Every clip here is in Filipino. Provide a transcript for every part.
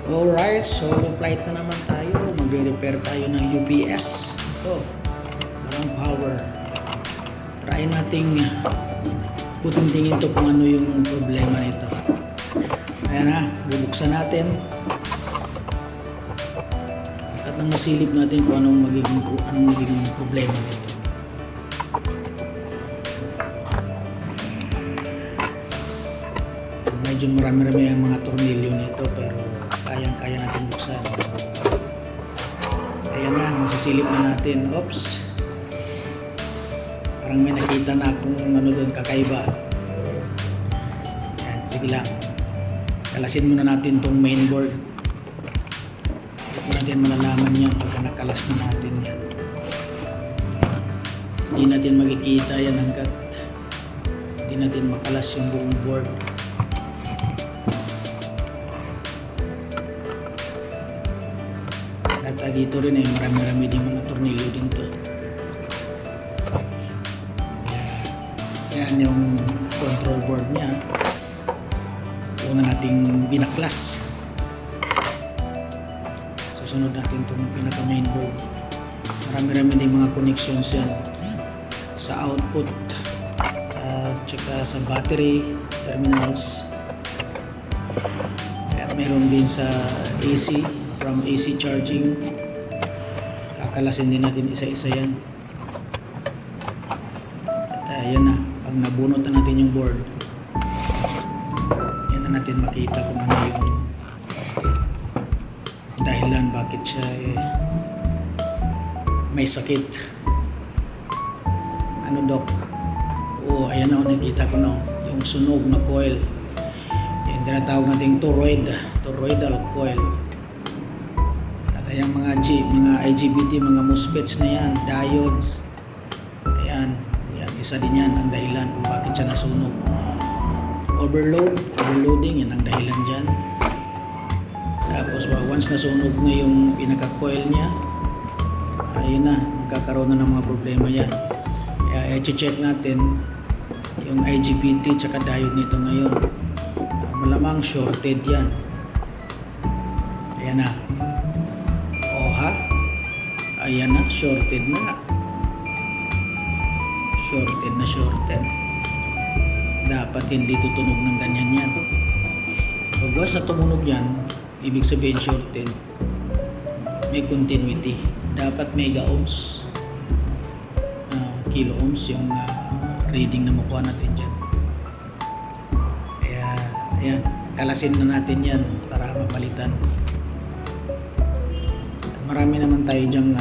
Alright, so flight na naman tayo. Magre-repair tayo ng UPS. Ito, walang power. Try nating putingtingin to kung ano yung problema nito. Ayan na, bubuksan natin. At nang masilip natin kung anong magiging problema nito. Medyo marami-rami ang mga tornilyo nito pero kayang-kaya natin buksan. Ayan na, masisilip na natin. Oops! Parang may nakita na akong ano doon kakaiba. Ayan, sige lang. Kalasin muna natin tong mainboard. Ito natin malalaman yan pagka nakalas na natin yan. Hindi natin makikita yan hanggat hindi natin makalas yung buong board. At dito rin ay marami-rami din mga tornilyo din to. Yan yung control board niya. Una nating binaklas. Susunod natin itong pinaka main board. Marami-rami din mga connections yan sa output at saka sa battery terminals. At meron din sa AC, from AC charging. Kakalasin din natin isa-isa yan. At yan na, pag nabunot na natin yung board, yan na natin makita kung ano yung dahilan bakit siya may sakit. Ano Doc? Oo, ayan na, nakita ko na yung sunog na coil. Yung tinatawag natin toroidal coil. Ayan mga IGBT, mga MOSFETs na yan, diodes. Ayan, isa din yan ang dahilan kung bakit siya nasunog. Overloading, yan ang dahilan dyan. Tapos once nasunog na yung pinaka-coil niya, ayun na, magkakaroon na ng mga problema yan. Kaya i-check natin yung IGBT tsaka diode nito ngayon. Malamang shorted yan. Ayan na. Ayan na, shorted na. Shorted. Dapat hindi tutunog ng ganyan yan. Pag sa tumunog yan, ibig sabihin shorted, may continuity. Dapat mega ohms, kilo ohms yung reading na makuha natin dyan. Kaya, ayan, kalasin na natin yan para mapalitan. Marami naman tayo dyan,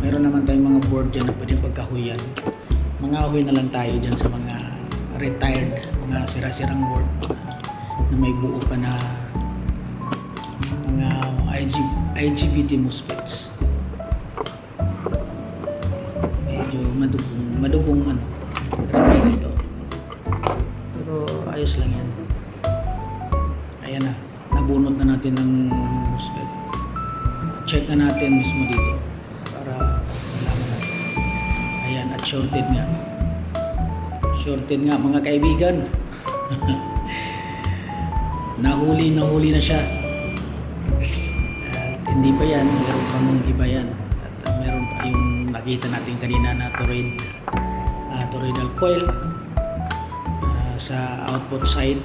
meron naman tayong mga board dyan na pwedeng pagkahuyan. Mangahoy na lang tayo dyan sa mga retired, mga sira-sirang board na may buo pa na mga IGBT MOSFETs. Medyo madugong repair ito. Pero ayos lang yan. Ayan na, nabunot na natin ng MOSFET. Check na natin mismo dito para malaman natin. Ayan, at shorted nga mga kaibigan. nahuli na siya. At hindi pa yan, meron pang iba yan. At meron pa yung nakita natin kanina na toroidal coil sa output side.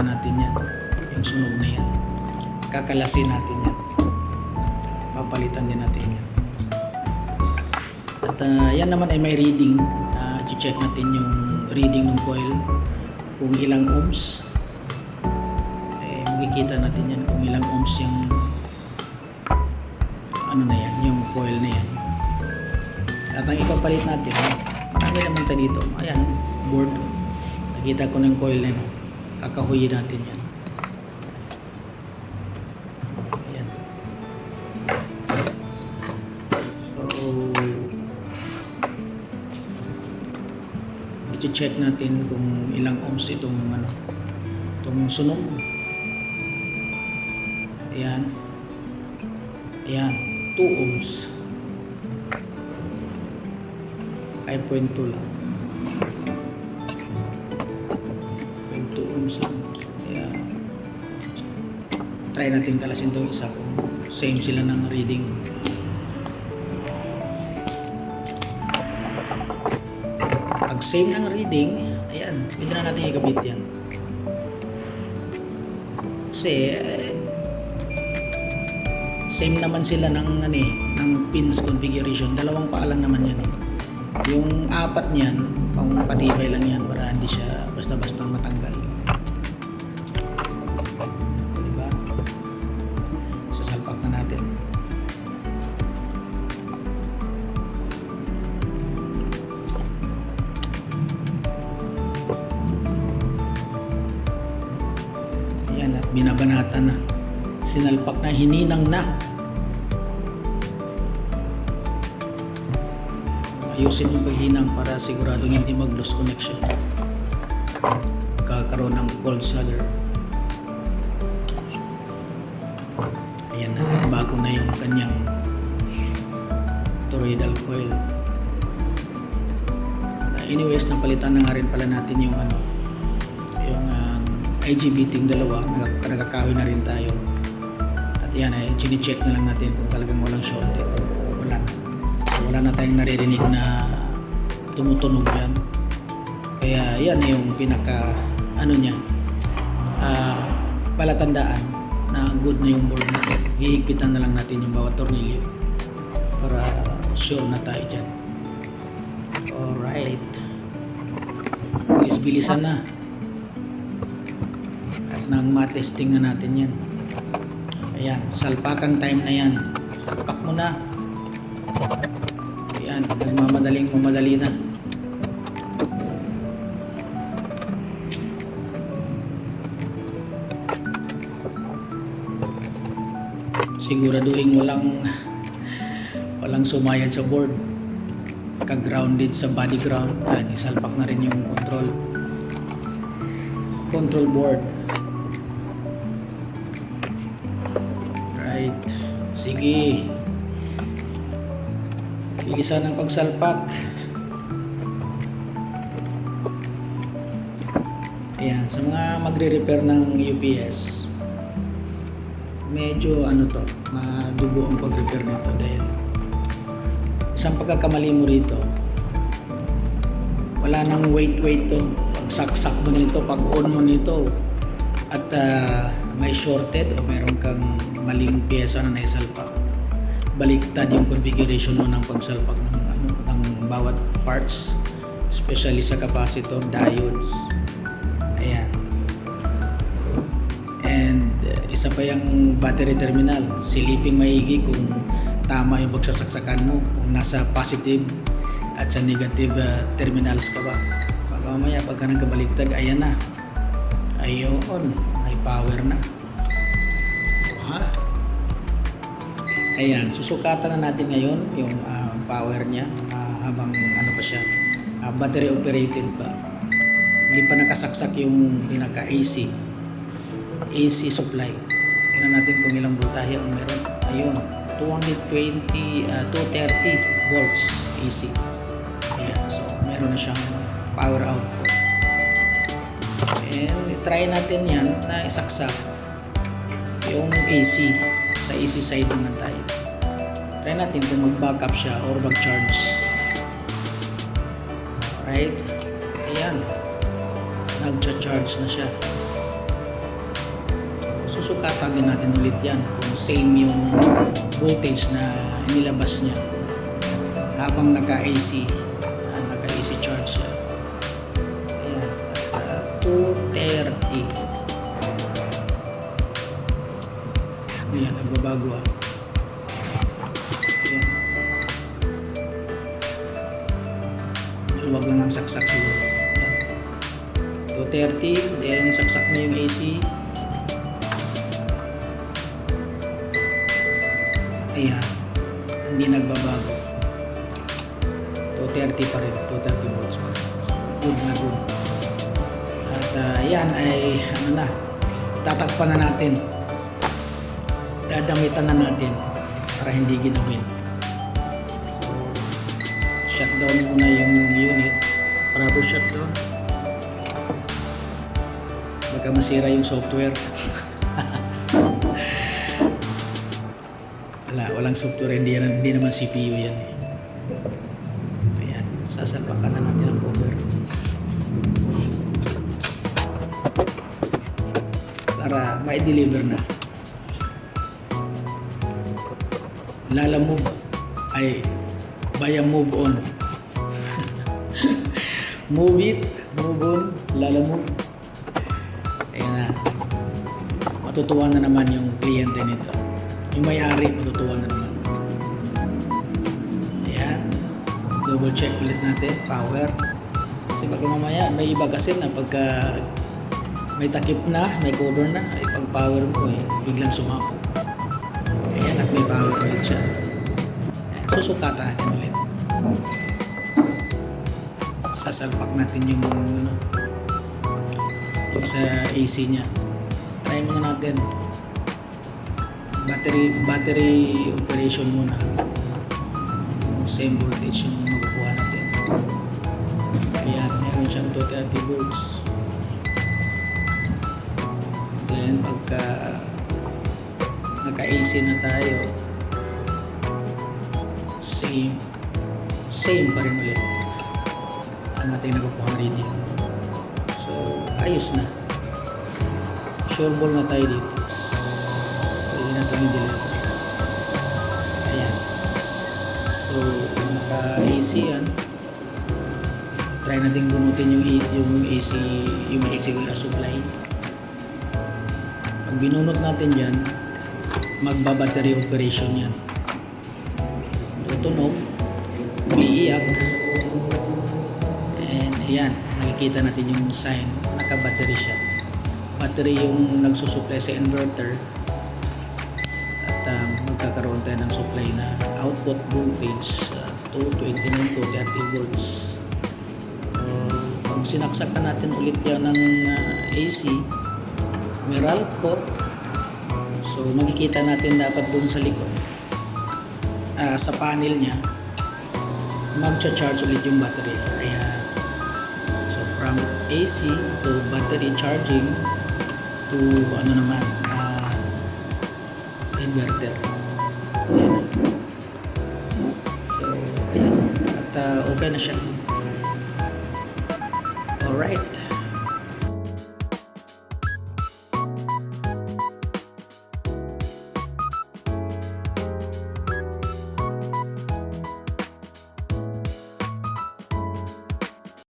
Natin yan, yung sunog na yan, kakalasin natin yan, papalitan din natin yan. At yan naman ay may reading. I-check natin yung reading ng coil kung ilang ohms. Makikita natin yan kung ilang ohms yung ano na yan, yung coil na yan. At ang ipapalit natin, marami naman tayo dito. Ayan, board, nakita ko na yung coil na yun. Kakahuyin natin yan. Ayan. So, i-check natin kung ilang ohms itong sunog. Ayan. 2 ohms. 5.2 lang. ohms lang. Kaya try natin kalasin itong isa kung same sila ng reading. Pag same ng reading, ayan, pwede na natin ikabit yan. Kasi same naman sila ng ng pins configuration. Dalawang paa lang naman yan eh. Yung apat niyan, pang patibay lang yan para hindi siya basta-basta matanggal. Diba? Sasalpak na natin. Ayan, at binabanatan na. Sinalpak na, hininang na. Ayusin yung paghinang para siguradong hindi mag-loose connection. Kakaroon ng cold solder. Ayan na, at bago na yung kanyang toroidal coil. Anyways, napalitan na nga rin pala natin yung yung IGBT dalawa. Nagkakahoy na rin tayo. At yan ay chine-check na lang natin kung talagang walang shorted. Wala na. So, wala na tayong naririnig na tumutunog dyan. Kaya yan ay yung pinaka niya palatandaan na good na yung board natin. Hihigpitan na lang natin yung bawat tornilyo para sure na tayo dyan. Alright, bilis-bilisan na at nang matesting na natin yan. Ayan, salpakan time na yan. Salpak mo na. Ayan, mamadali na. Siguraduhin walang sumayad sa board. Ka-grounded sa body ground. Ayan, isalpak na rin yung control board. Right. Sige. Bilisan ang pagsalpak. Ayan, sa mga magre-repair ng UPS, medyo madugo ang pag-repair nito dahil isang pagkakamali mo rito, wala nang wait to. Pag saksak mo nito, pag on mo nito at may shorted o meron kang maling pyesa na naisalpak, baliktad yung configuration mo ng pagsalpak ng bawat parts, especially sa capacitor, diodes. Ayan. And isa pa yung battery terminal, silipin maigi kung tama yung pagsasaksakan mo, kung nasa positive at sa negative terminals ka ba. Mamaya pagka nagkabaliktad, ayan na, ayun, may power na. Ha? Ayan, susukatan na natin ngayon yung power niya habang pa siya, battery operated pa, hindi pa nakasaksak yung pinaka AC supply. Tingnan natin kung ilang voltahe ang meron. Ayun, 230 volts AC. Ayan, so meron na siyang power output. And try natin yan na isaksak yung AC. Sa AC side naman tayo. Try natin kung mag-backup siya or mag-charge. Alright. Ayan. Nag-charge na siya. Susukatan din natin ulit yan kung same yung voltage na inilabas niya habang naka-AC charge siya. Ayan. At 230. Ayan, nagbabago Ayan. Huwag lang ang saksak siguro. Ayan. 230, then saksak na yung AC. Ayan, hindi nagbabago. 230 pa rin, 230 volts pa rin. So, good na good. At yan ay tatakpan na natin. Dadamitan na natin para hindi ginawin. So, shutdown muna yung unit. Proper shutdown. Baka masira yung software. Walang software, hindi naman CPU yan eh. Ayan, sasalpakan na natin ang cover. Para ma-deliver na. Lalamove ay baya move on. Move it, move on, lalamove. Ayan na. Matutuwa na naman yung kliyente nito. Yung may-ari, matutuwa na naman. Ayan. Double check ulit natin. Power. Kasi pag mamaya, may iba kasi na pagka may takip na, may cover na, ay pag power mo eh, biglang sumapo. Ayan, at may power ulit siya. Ayan, susukatan natin ulit. Sasalpak natin yung sa AC niya. Try muna natin. Battery operation muna. Same voltage yung makukuha natin. Ayan, meron siyang 230 volts. Then pagka naka-AC na tayo, same pa rin ulit ang ating nakukuha reading. So ayos na, sure ball na tayo dito. Pwede na itong i-deliver. Ayan, so naka-AC yan. Try natin bunutin yung AC supply. Pag binunot natin yan, magba-battery operation yan. Tutunog, umiiyak, and ayan, nakikita natin yung sign, naka-battery siya. Battery yung nagsusupply sa inverter, at magkakaroon tayo ng supply na output voltage to 29 to 30 volts. Pag sinaksakan natin ulit yan ng AC, Meralco, so makikita natin dapat dun sa likod, sa panel niya, magcha-charge ulit yung battery. Ayan. So from AC to battery charging to inverter. Ayan. So ayan, at okay na siya. Alright.